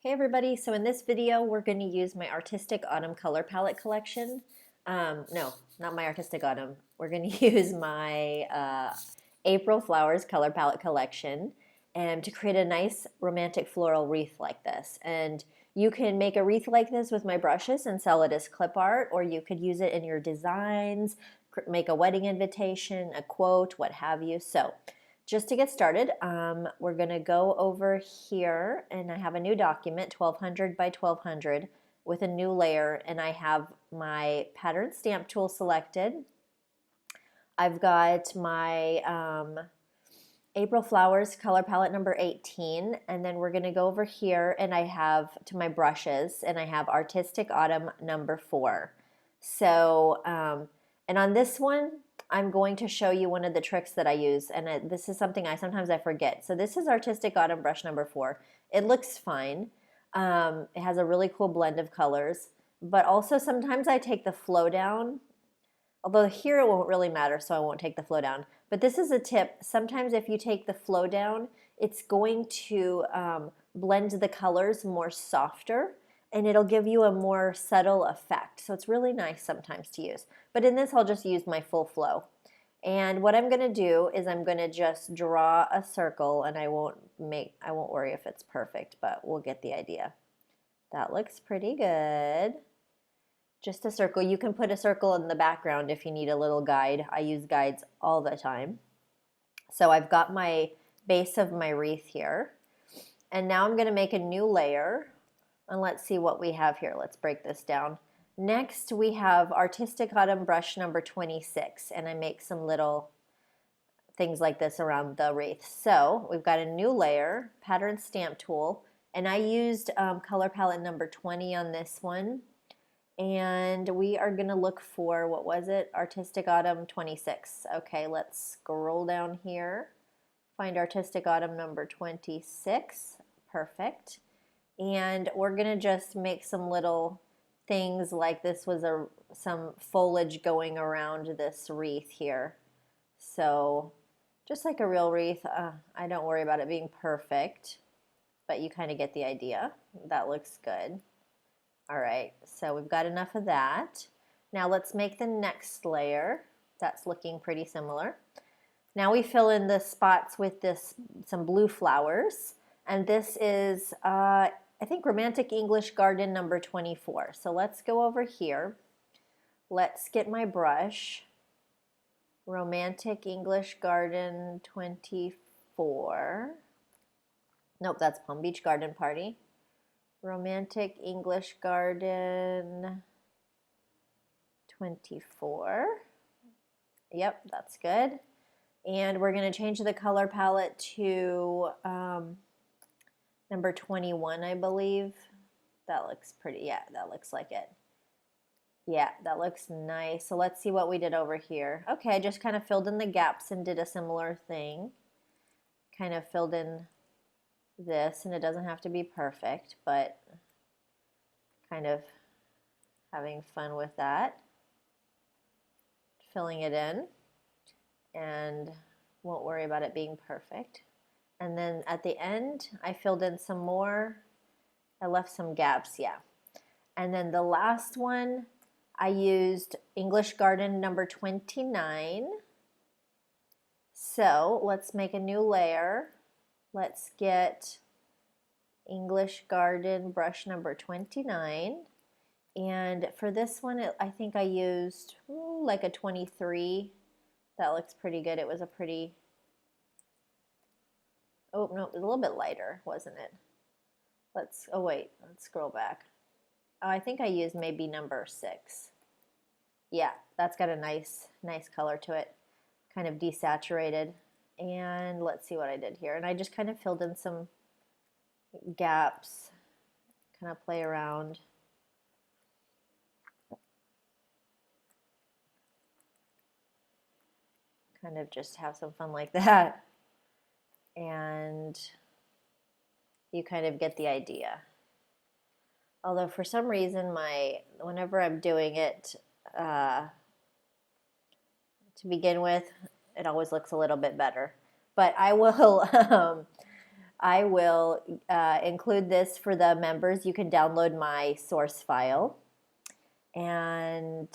Hey everybody, so in this video we're going to use my Artistic Autumn color palette collection. No, not my Artistic Autumn. We're going to use my April Flowers color palette collection and to create a nice romantic floral wreath like this. And you can make a wreath like this with my brushes and sell it as clip art, or you could use it in your designs, make a wedding invitation, a quote, what have you. So just to get started, we're going to go over here, and I have a new document, 1200 by 1200, with a new layer, and I have my pattern stamp tool selected. I've got my April Flowers color palette number 18, and then we're going to go over here, and I have to my brushes, and I have Artistic Autumn number 4. So, and on this one, I'm going to show you one of the tricks that I use, and this is something sometimes I forget. So this is Artistic Autumn brush number 4. It looks fine. It has a really cool blend of colors, but also sometimes I take the flow down, although here it won't really matter, so I won't take the flow down. But this is a tip. Sometimes if you take the flow down, it's going to blend the colors more softer, and it'll give you a more subtle effect. So it's really nice sometimes to use. But in this, I'll just use my full flow. And what I'm going to do is I'm going to just draw a circle, and I won't worry if it's perfect, but we'll get the idea. That looks pretty good. Just a circle. You can put a circle in the background if you need a little guide. I use guides all the time. So I've got my base of my wreath here. And now I'm going to make a new layer. And let's see what we have here. Let's break this down. Next, we have Artistic Autumn brush number 26. And I make some little things like this around the wreath. So we've got a new layer, pattern stamp tool. And I used color palette number 20 on this one. And we are going to look for, what was it? Artistic Autumn 26. Okay, let's scroll down here. Find Artistic Autumn number 26. Perfect. And we're going to just make some little things like this was some foliage going around this wreath here. So just like a real wreath, I don't worry about it being perfect, but you kind of get the idea. That looks good. All right, so we've got enough of that. Now let's make the next layer. That's looking pretty similar. Now we fill in the spots with some blue flowers, and this is I think Romantic English Garden number 24. So let's go over here. Let's get my brush. Romantic English Garden 24. Nope, that's Palm Beach Garden Party. Romantic English Garden 24. Yep, that's good. And we're going to change the color palette to number 21, I believe. That looks pretty, yeah, that looks like it. Yeah, that looks nice. So let's see what we did over here. Okay, I just kind of filled in the gaps and did a similar thing. Kind of filled in this, and it doesn't have to be perfect, but kind of having fun with that. Filling it in, and won't worry about it being perfect. And then at the end, I filled in some more. I left some gaps, yeah. And then the last one, I used English Garden number 29. So let's make a new layer. Let's get English Garden brush number 29. And for this one, I think I used like a 23. That looks pretty good. It was a pretty, oh no, it was a little bit lighter, wasn't it? Let's scroll back. Oh, I think I used maybe number 6. Yeah, that's got a nice color to it. Kind of desaturated. And let's see what I did here. And I just kind of filled in some gaps, kind of play around. Kind of just have some fun like that. And you kind of get the idea. Although for some reason, whenever I'm doing it to begin with, it always looks a little bit better. But I will I will include this for the members. You can download my source file. And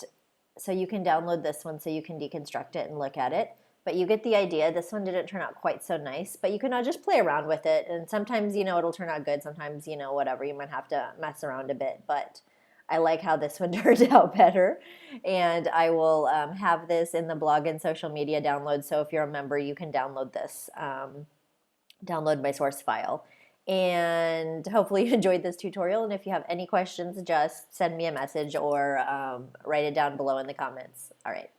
so you can download this one so you can deconstruct it and look at it. But you get the idea. This one didn't turn out quite so nice, but you can just play around with it. And sometimes, it'll turn out good. Sometimes, whatever, you might have to mess around a bit. But I like how this one turned out better. And I will have this in the blog and social media download. So if you're a member, you can download this, download my source file. And hopefully you enjoyed this tutorial. And if you have any questions, just send me a message or write it down below in the comments. All right.